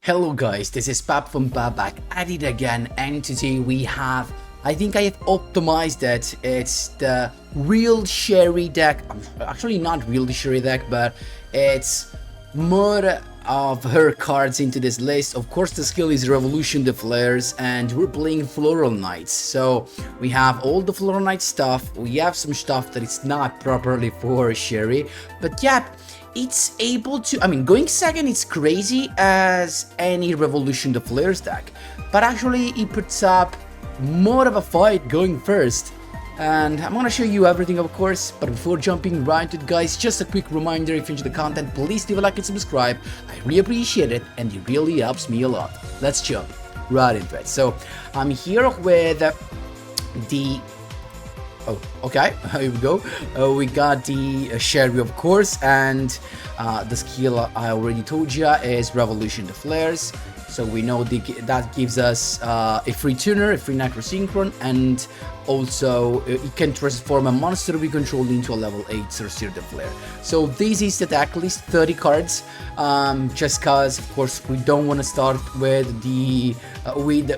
Hello guys, this is Pap from Pap back at it again, and today we have, I think I have optimized it. It's the real Sherry deck. Actually not real Sherry deck, but it's more of her cards into this list. Of course the skill is Revolution the FLEURS, and we're playing Floral Knights. So we have all the Floral Knight stuff, we have some stuff that is not properly for Sherry, but yeah, it's able to, going second it's crazy as any Revolution the FLEURS deck, but actually it puts up more of a fight going first. And I'm gonna show you everything, of course, but before jumping right into it, guys, just a quick reminder: if you enjoy the content, please leave a like and subscribe. I really appreciate it, and it really helps me a lot. Let's jump right into it. So I'm here with the okay, here we go. We got the Sherry, of course, and the skill I already told you is Revolution the FLEURS. So we know that gives us a free tuner, a free Necrosynchron, and also it can transform a monster we control into a level 8 Sorcerer the Flare. So this is the deck list, 30 cards, just cause of course we don't want to start with the with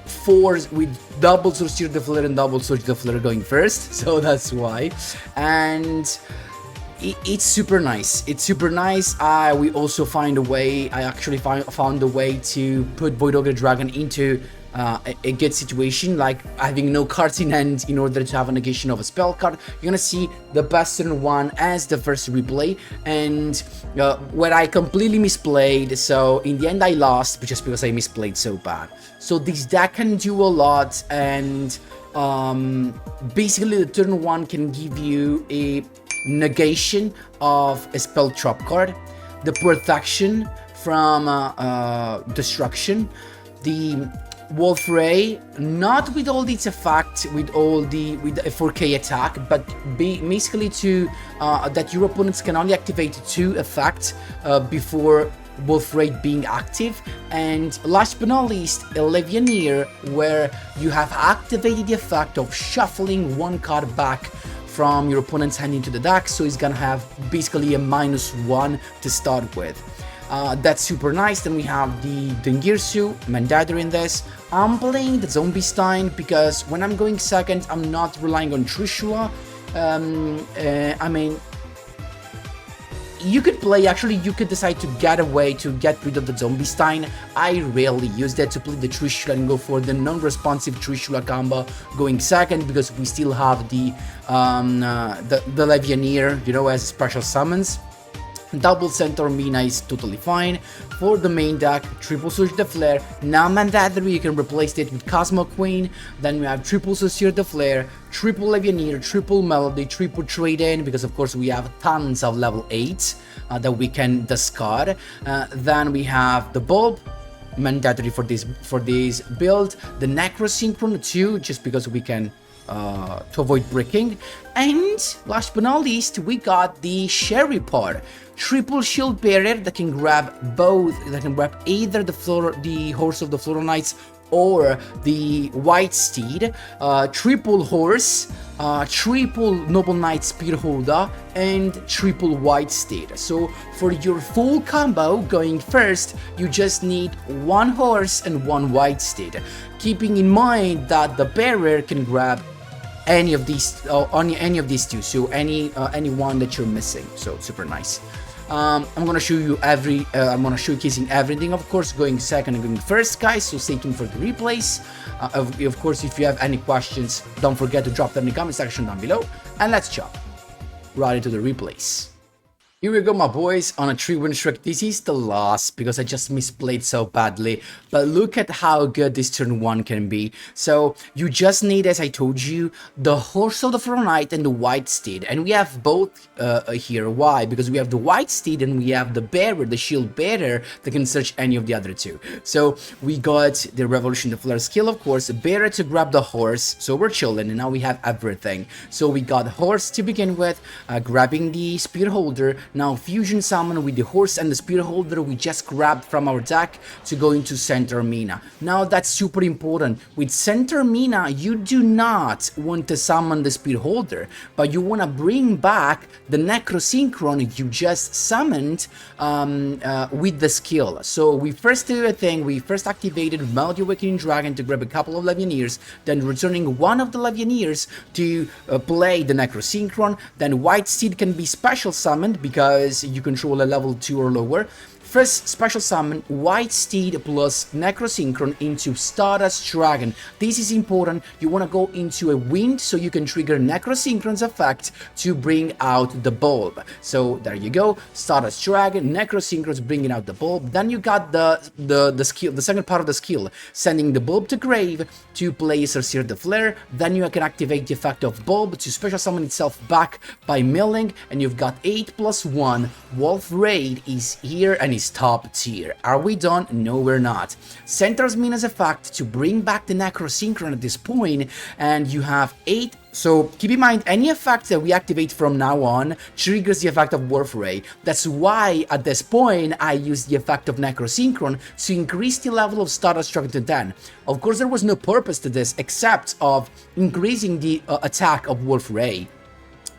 double Sorcerer the Flare and double Sorcerer the Flare going first, so that's why. And it's super nice. It's super nice. We also find a way. I actually found a way to put Void Ogre Dragon into a good situation, like having no cards in hand in order to have a negation of a spell card. You're gonna see the best turn one as the first replay, and where I completely misplayed. So in the end, I lost just because I misplayed so bad. So this deck can do a lot, and basically the turn one can give you a negation of a spell trap card, the protection from destruction, the Wolf Ray, not with all its effect, with the 4K attack, but basically to that your opponents can only activate 2 effects before Wolf Ray being active, and last but not least, a Levianeer, where you have activated the effect of shuffling 1 card back from your opponent's hand into the deck, so he's gonna have basically a -1 to start with. That's super nice. Then we have the Dengirsu mandatory in this. I'm playing the Zombie Stein because when I'm going second, I'm not relying on Trishula. You could play, actually, you could decide to get away to get rid of the Zombie Stein. I rarely use that to play the Trishula and go for the non-responsive Trishula combo going second, because we still have the Levianeer, you know, as special summons. Double Centaur Mina is totally fine. For the main deck, triple Sorcerer the Flare, now mandatory, you can replace it with Cosmo Queen. Then we have triple Sorcerer the Flare, triple Levianeer, triple Melody, triple Trade In, because of course we have tons of level 8 that we can discard. Then we have the Bulb, mandatory for this build, the Necrosynchron too, just because we can to avoid bricking. And last but not least, we got the Sherry part, triple Shield Bearer that can grab either the Horse of the Floral Knights or the White Steed, triple Horse, triple Noble Knight Spearholder, and triple White Steed. So for your full combo going first, you just need 1 horse and 1 White Steed, keeping in mind that the Bearer can grab any of these, any of these 2, so any one that you're missing. So super nice. I'm gonna show you I'm gonna showcasing everything, of course, going second and going first, guys, so stay tuned for the replays. Of course, if you have any questions, don't forget to drop them in the comment section down below, and let's jump right into the replays. Here we go, my boys, on a 3-win streak. This is the loss because I just misplayed so badly, but look at how good this turn 1 can be. So you just need, as I told you, the Horse of the Floral Knight and the White Steed, and we have both here. Why? Because we have the White Steed and we have the Bearer, the Shield Bearer, that can search any of the other 2. So we got the Revolution the Flare skill, of course, Bearer to grab the Horse, so we're chilling, and now we have everything. So we got Horse to begin with, grabbing the Spear Holder, Now fusion summon with the horse and the spear holder we just grabbed from our deck to go into center mina. Now that's super important. With center mina, you do not want to summon the spear holder, but you want to bring back the Necrosynchron you just summoned with the skill. So we first do a thing, we first activated Melody Awakening Dragon to grab a couple of Legionnaires, then returning one of the Legionnaires to play the Necrosynchron. Then White Steed can be special summoned because you control a level 2 or lower. First special summon White Steed plus Necrosynchron into Stardust Dragon. This is important. You want to go into a wind so you can trigger Necrosynchron's effect to bring out the bulb. So there you go, Stardust Dragon, Necrosynchron's bringing out the bulb. Then you got the skill, the second part of the skill, sending the bulb to grave to play Sorcerer the Flare. Then you can activate the effect of bulb to special summon itself back by milling, and you've got 8+1. Wolf Raid is here and is top tier. Are we done? No, we're not. Centers Mina's effect to bring back the Necrosynchron at this point, and you have 8. So keep in mind, any effect that we activate from now on triggers the effect of Wolf Ray. That's why at this point I use the effect of Necrosynchron to increase the level of Stardust Dragon to 10. Of course, there was no purpose to this except of increasing the attack of Wolf Ray.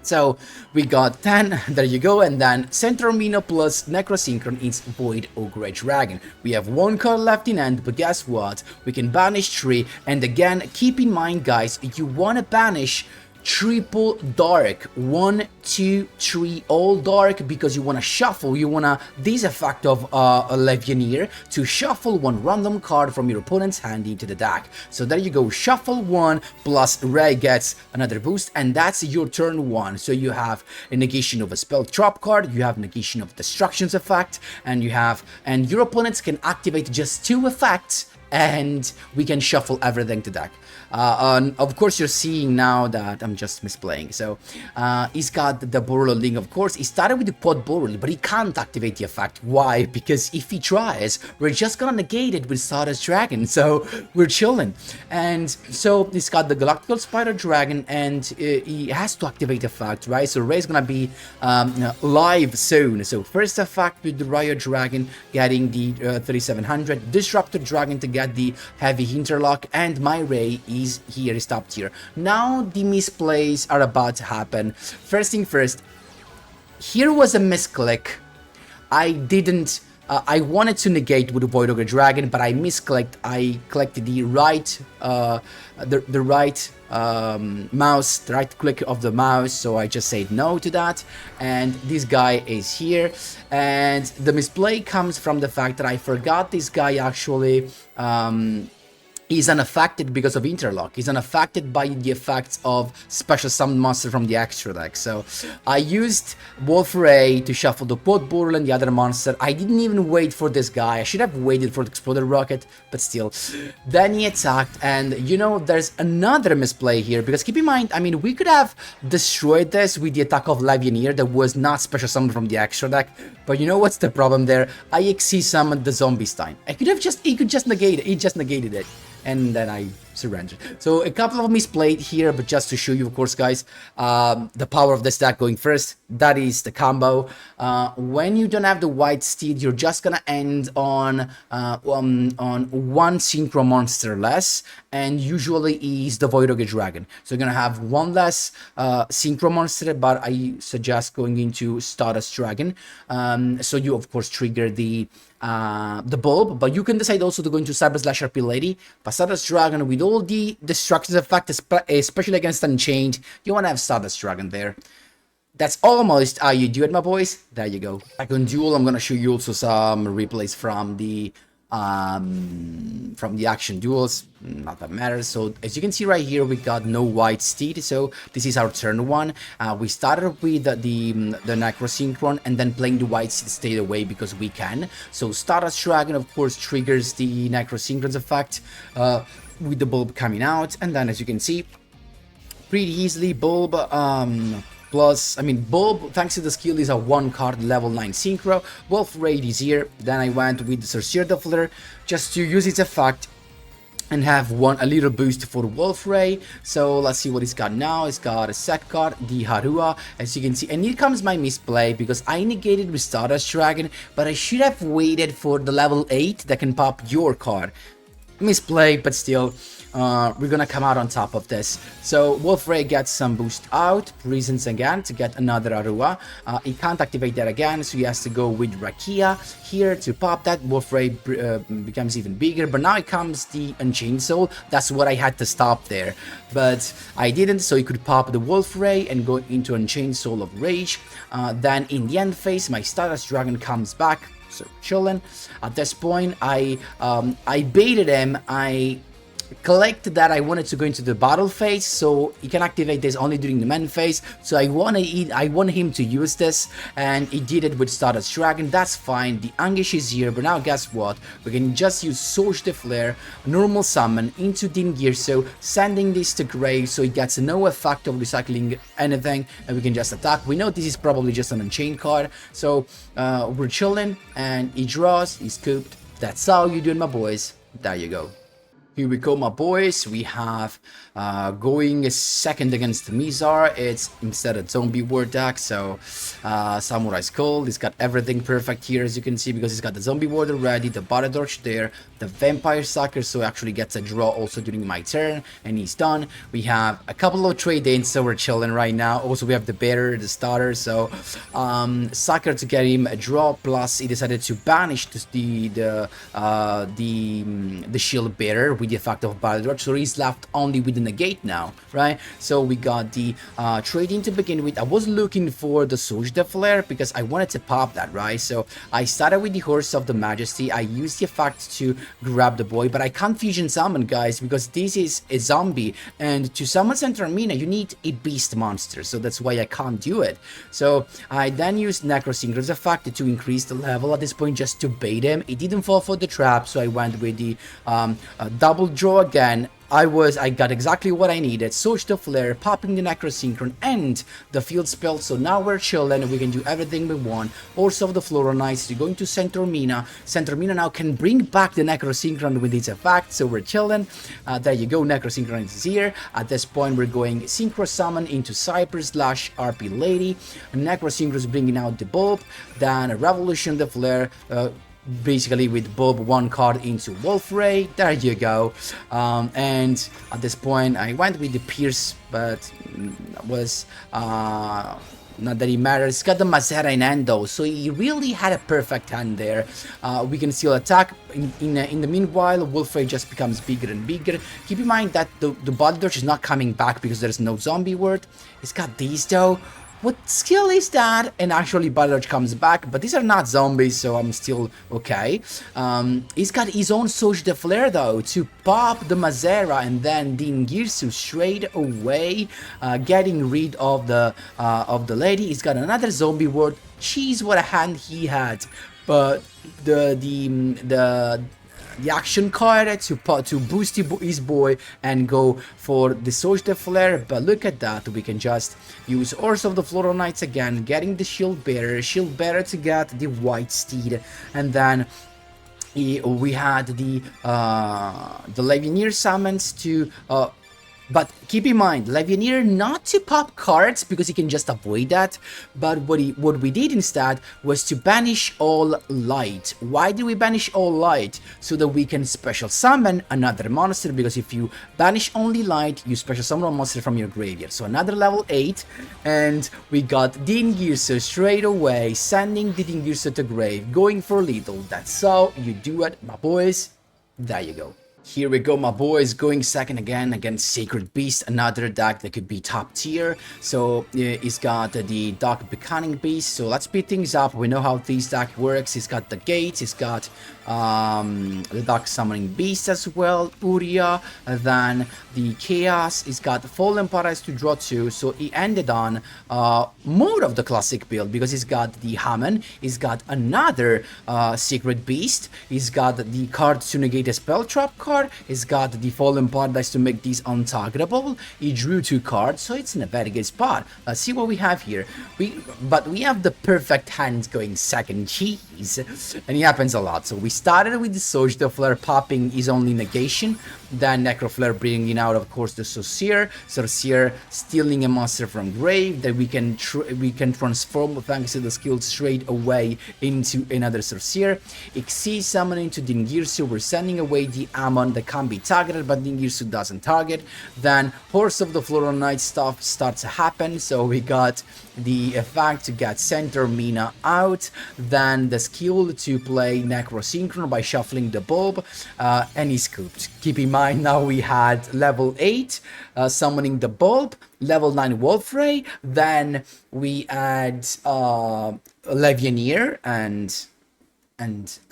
So we got 10, there you go, and then Center Mina plus Necrosynchron is Void Ogre Dragon. We have 1 card left in hand, but guess what? We can banish 3, and again, keep in mind guys, you want to banish triple dark, 1, 2, 3, all dark, because you want to shuffle, you want to this effect of a Legionnaire to shuffle 1 random card from your opponent's hand into the deck. So there you go, shuffle 1 plus Ray gets another boost, and that's your turn 1. So you have a negation of a spell drop card, you have negation of destruction's effect, and your opponents can activate just 2 effects, and we can shuffle everything to deck. Of course, you're seeing now that I'm just misplaying. So he's got the Borrel Link, of course. He started with the Quad Borrel, but he can't activate the effect. Why? Because if he tries, we're just gonna negate it with Stardust Dragon. So we're chilling. And so he's got the Galactical Spider Dragon, and he has to activate the effect, right? So Ray's gonna be live soon. So first effect with the Riot Dragon, getting the 3700, Disruptor Dragon to get the Heavy Interlock, and my Ray is here, is top tier. Now the misplays are about to happen. First thing first, here was a misclick. I didn't, I wanted to negate with the Void Ogre Dragon, but I misclicked. I clicked the right, the right mouse, the right click of the mouse, so I just said no to that, and this guy is here, and the misplay comes from the fact that I forgot this guy actually is unaffected because of Interlock. He's unaffected by the effects of special summon monster from the extra deck. So I used Wolf Ray to shuffle the Quad Borrel and the other monster. I didn't even wait for this guy. I should have waited for the Exploder Rocket, but still. Then he attacked, and you know, there's another misplay here, because keep in mind, I mean, we could have destroyed this with the attack of Legionnaire that was not special summoned from the extra deck, but you know what's the problem there? I XC summoned the Zombie Stein. He could just negate it. He just negated it. And then I surrendered. So a couple of misplayed here, but just to show you, of course, guys, the power of this deck going first. That is the combo. When you don't have the White Steed, you're just gonna end on 1 Synchro monster less, and usually is the Void Ogre Dragon. So you're gonna have 1 less Synchro monster, but I suggest going into Stardust Dragon. So you, of course, trigger the bulb, but you can decide also to go into Cyber Slasher P Lady. But Stardust Dragon, with all the destructive effect, especially against Unchained, you want to have Stardust Dragon there. That's almost how you do it, my boys. There you go. Back on Duel, I'm gonna show you also some replays from the action duels. Not that matters. So as you can see right here, we got no White Steed, so this is our turn 1. We started with the Necrosynchron, and then playing the White Steed stayed away because we can. So Stardust Dragon, of course, triggers the Necrosynchron's effect with the bulb coming out, and then as you can see, pretty easily bulb plus, I mean, bulb, thanks to the skill, is a 1 card level 9 synchro. Wolf Raid is here. Then I went with Sorcerer the Flare just to use its effect and have a little boost for Wolf Ray. So let's see what he's got now. He's got a set card, the Harua, as you can see. And here comes my misplay because I negated with Stardust Dragon, but I should have waited for the level 8 that can pop your card. Misplay, but still, we're gonna come out on top of this. So Wolf Ray gets some boost out, reasons again to get another Arua. He can't activate that again, so he has to go with Rakia here to pop that. Wolf Ray becomes even bigger, but now it comes the Unchained Soul. That's what I had to stop there, but I didn't, so he could pop the Wolf Ray and go into Unchained Soul of Rage. Then in the end phase, my Stardust Dragon comes back. So chilling. At this point, I baited him. I collected that I wanted to go into the battle phase, so he can activate this only during the main phase. So I want him to use this, and he did it with Stardust Dragon. That's fine. The Anguish is here, but now guess what? We can just use Source the Flare, normal summon into Din Girso, sending this to grave, so it gets no effect of recycling anything, and we can just attack. We know this is probably just an Unchained card, so we're chilling, and he draws, he's scooped. That's how you do it, my boys. There you go. Here we go, my boys. We have going second against Mizar. It's instead a zombie war deck, so Samurai Skull. He's got everything perfect here, as you can see, because he's got the zombie ward already, the Body Torch there, the Vampire Sucker, so he actually gets a draw also during my turn, and he's done. We have a couple of trade-ins, so we're chilling right now. Also, we have the Bearer, the Starter, so Sucker to get him a draw, plus he decided to banish the Shield Bearer with the effect of Body Torch, so he's left only with the negate now, right? So we got the trading to begin with. I was looking for the Surge the Flare because I wanted to pop that, right? So I started with the Horse of the Majesty. I used the effect to grab the boy, but I can't fusion summon, guys, because this is a zombie, and to summon Center Arena you need a beast monster, so that's why I can't do it. So I then used Necrosynchron's effect to increase the level at this point, just to bait him. It didn't fall for the trap, so I went with the double draw again. I got exactly what I needed. Source the Flare, popping the Necrosynchron and the field spell, so now we're chilling and we can do everything we want. Horse of the Floral Knights, you're going to Center Mina. Center Mina now can bring back the Necrosynchron with its effect, so we're chilling. There you go, Necrosynchron is here. At this point, we're going Synchro Summon into Cypress / RP Lady. Necrosynchron is bringing out the Bulb, then Revolution the Flare, basically with Bob one card into Wolf Ray. There you go. And at this point I went with the Pierce, but was not that it matters. It's got the Mazera in hand though, so he really had a perfect hand there. We can still attack. In the meanwhile, Wolf Ray just becomes bigger and bigger. Keep in mind that the Body Torch is not coming back because there's no zombie word. It's got these though. What skill is that? And actually Body Torch comes back, but these are not zombies, so I'm still okay. He's got his own Source the Flare though to pop the Mazera, and then Din Girsu straight away, getting rid of the lady. He's got another zombie ward. Jeez, what a hand he had! But the action card to boost his boy and go for the Source the Flare, but look at that, we can just use Horse of the Floral Knights again, getting the Shield Bearer to get the White Steed, and then we had the Legionnaire summons to but keep in mind, Legionnaire not to pop cards because he can just avoid that, but what we did instead was to banish all light. Why did we banish all light? So that we can special summon another monster, because if you banish only light, you special summon a monster from your graveyard. So another level 8, and we got Din Girso straight away, sending the Din Girso to grave, going for lethal. That's how you do it, my boys. There you go. Here we go, my boys, going second again against Sacred Beast, another deck that could be top tier. So he's got the Dark Beckoning Beast, so let's speed things up. We know how this deck works. He's got the Gates, he's got the Dark Summoning Beast as well, Uria, then the Chaos. He's got Fallen Paradise to draw 2, so he ended on more of the classic build, because he's got the Hammond, he's got another Secret Beast, he's got the card to negate a Spell Trap card, he's got the Fallen Paradise to make these untargetable. He drew 2 cards, so it's in a very good spot. Let's see what we have here. But we have the perfect hands going second, jeez, and it happens a lot. So we started with the Source the Flare popping his only negation, Then Necroflare bringing out, of course, the Sorcerer. Sorcerer stealing a monster from grave that we can transform thanks to the skill straight away into another Sorcerer. Xyz summoning to Dingirsu. We're sending away the Ammon that can be targeted, but Dingirsu doesn't target. Then Horse of the Floral Knight stuff starts to happen. So we got the effect to get Center Mina out, then the skill to play Necrosynchron by shuffling the bulb, and he scooped. Keep in mind now we had level 8 summoning the bulb, level 9 Wolfray, then we add Levianeer and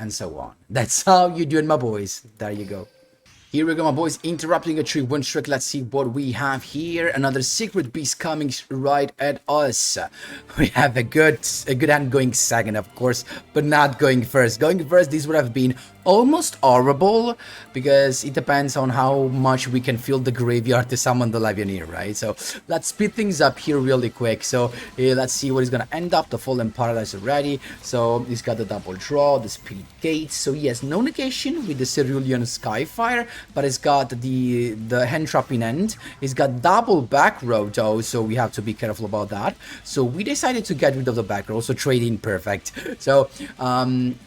so on. That's how you do it, my boys. There you go. Here we go, my boys, interrupting a 3-1 streak. Let's see what we have here. Another secret beast coming right at us. We have a good hand going second, of course, but not going first. Going first, this would have been almost horrible, because it depends on how much we can fill the graveyard to summon the Levianeer, right? So let's speed things up here really quick. So let's see what is gonna end up. The Fallen Paradise already. So he's got the double draw, the Spirit Gate. So he has no negation with the Cerulean Skyfire, but it's got the hand trap in end. He's got double back row though, so we have to be careful about that. So we decided to get rid of the back row, so trade in perfect. So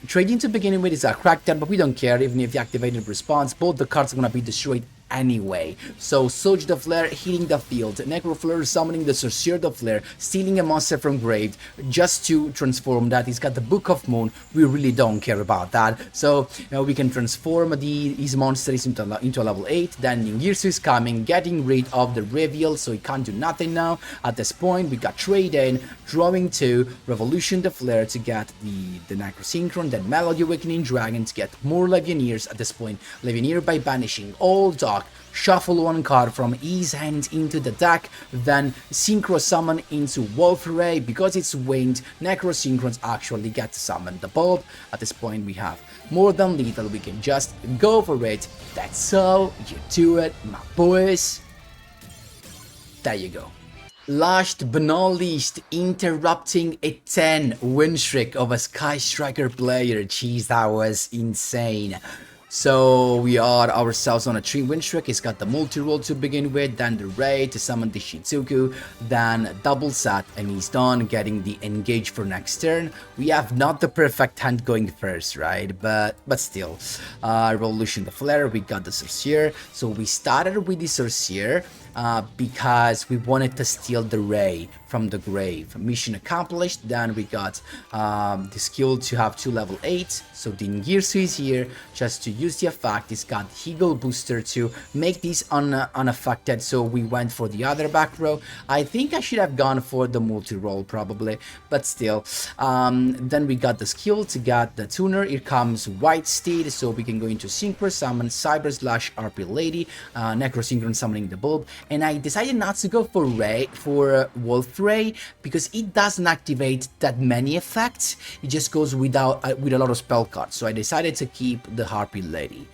trading to begin with is a crackdown, but we don't care. Even if the activated response, both the cards are gonna be destroyed anyway. So Soji the Flare hitting the field, Necroflare summoning the Sorcerer the Flare, stealing a monster from grave just to transform that. He's got the Book of Moon. We really don't care about that. So we can transform his monsters into a level 8. Then Ningirsu is coming, getting rid of the reveal, so he can't do nothing now. At this point, we got trade in, drawing 2, Revolution the Flare to get the Necrosynchron, then Melody Awakening Dragon to get more Levianeers. At this point, Levianeer by banishing all dark, shuffle one card from his hand into the deck, then Synchro Summon into Wolfray. Because it's winged, Necrosynchrons actually get to summon the bulb. At this point, we have more than lethal. We can just go for it. That's how you do it, my boys. There you go. Last but not least, interrupting a 10 win streak of a Sky Striker player. Jeez, that was insane. So we are ourselves on a 3-win streak. He's got the multi-roll to begin with, then the raid to summon the Shizuku, then double sat, and he's done getting the engage for next turn. We have not the perfect hand going first, right? But still, Revolution the Flare, we got the Sorcerer. So we started with the Sorcerer because we wanted to steal the Ray from the grave. Mission accomplished. Then we got the skill to have 2 level 8. So Dingirsu is here just to use the effect. He's got Eagle Booster to make these unaffected. So we went for the other back row. I think I should have gone for the multi-roll probably, but still. Then we got the skill to get the tuner. Here comes White Steed, so we can go into Synchro Summon, Cyber Slash, RP Lady, Necrosynchron summoning the bulb. And I decided not to go for Wolf Ray because it doesn't activate that many effects. It just goes with a lot of spell cards. So I decided to keep the Harpy Lady.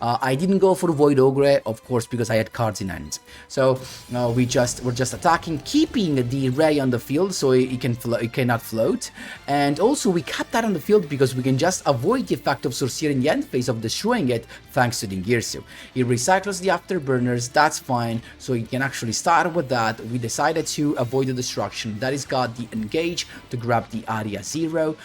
I didn't go for Void Ogre, of course, because I had cards in hand. So we're just attacking, keeping the Ray on the field so it cannot float. And also we kept that on the field because we can just avoid the effect of Sorcerer in the end phase of destroying it thanks to Dingirsu. It recycles the afterburners, that's fine. So you can actually start with that. We decided to avoid the destruction. That is got the engage to grab the Area 0,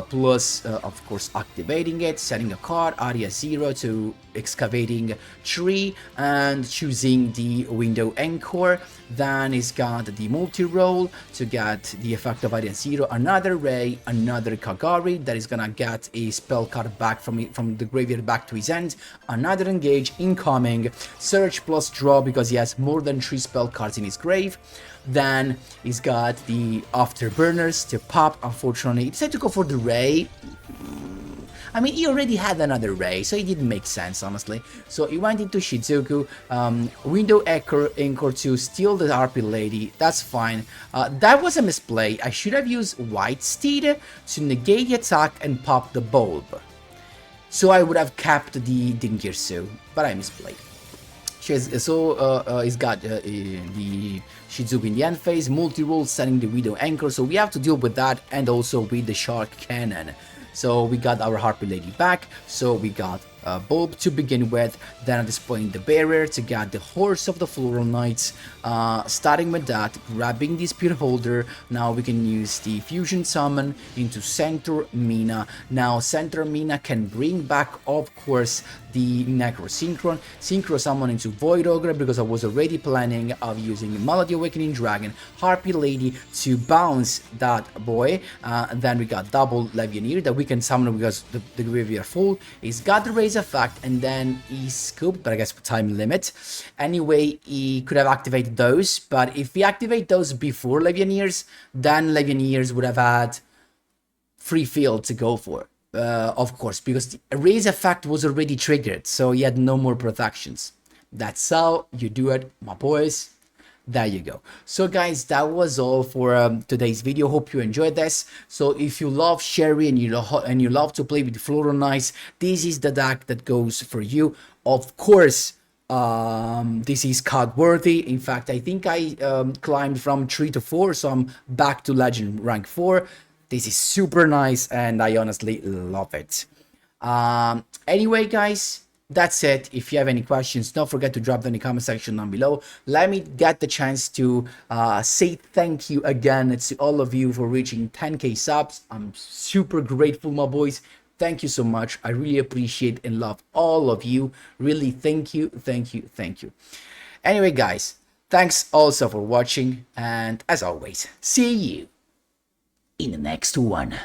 plus of course activating it, setting a card, Area 0 to excavating tree and choosing the window anchor. Then it's got the multi-roll to get the effect of Area 0, another Ray, another Kagari that is gonna get a spell card back from the graveyard back to his hand, another engage incoming, search plus draw because he has more than 3 spell cards in his grave. Then he's got the afterburners to pop. Unfortunately, he decided to go for the Ray. I mean, he already had another Ray, so it didn't make sense, honestly. So he went into Shizuku, Window Anchor to steal the RP Lady. That's fine. That was a misplay. I should have used White Steed to negate the attack and pop the bulb. So I would have kept the Dingirsu, but I misplayed. So he's got the Shizuku in the end phase, multi-roll, setting the Window Anchor, so we have to deal with that, and also with the Shark Cannon. So we got our Harpy Lady back, so we got bulb to begin with. Then I'm displaying the barrier to get the horse of the floral knights. Starting with that, grabbing the spear holder. Now we can use the fusion summon into Center Mina. Now Center Mina can bring back, of course, the Synchro summon into Void Ogre, because I was already planning of using Melody Awakening Dragon, Harpy Lady to bounce that boy. And then we got double Legionnaire that we can summon because the graveyard full. He's got the raise effect, and then he scooped, but I guess time limit. Anyway, he could have activated those, but if we activate those before Legionnaires, then Legionnaires would have had free field to go for. Of course, because the raise effect was already triggered, so he had no more protections. That's how you do it, my boys. There you go. So guys, that was all for today's video. Hope you enjoyed this. So if you love Sherry and you love to play with Floral Knights, this is the deck that goes for you. Of course, this is KOG worthy. In fact, I think I climbed from 3 to 4, so I'm back to Legend rank 4. This is super nice, and I honestly love it. Anyway, guys, that's it. If you have any questions, don't forget to drop them in the comment section down below. Let me get the chance to say thank you again to all of you for reaching 10k subs. I'm super grateful, my boys. Thank you so much. I really appreciate and love all of you. Really, thank you, thank you, thank you. Anyway, guys, thanks also for watching, and as always, see you in the next one.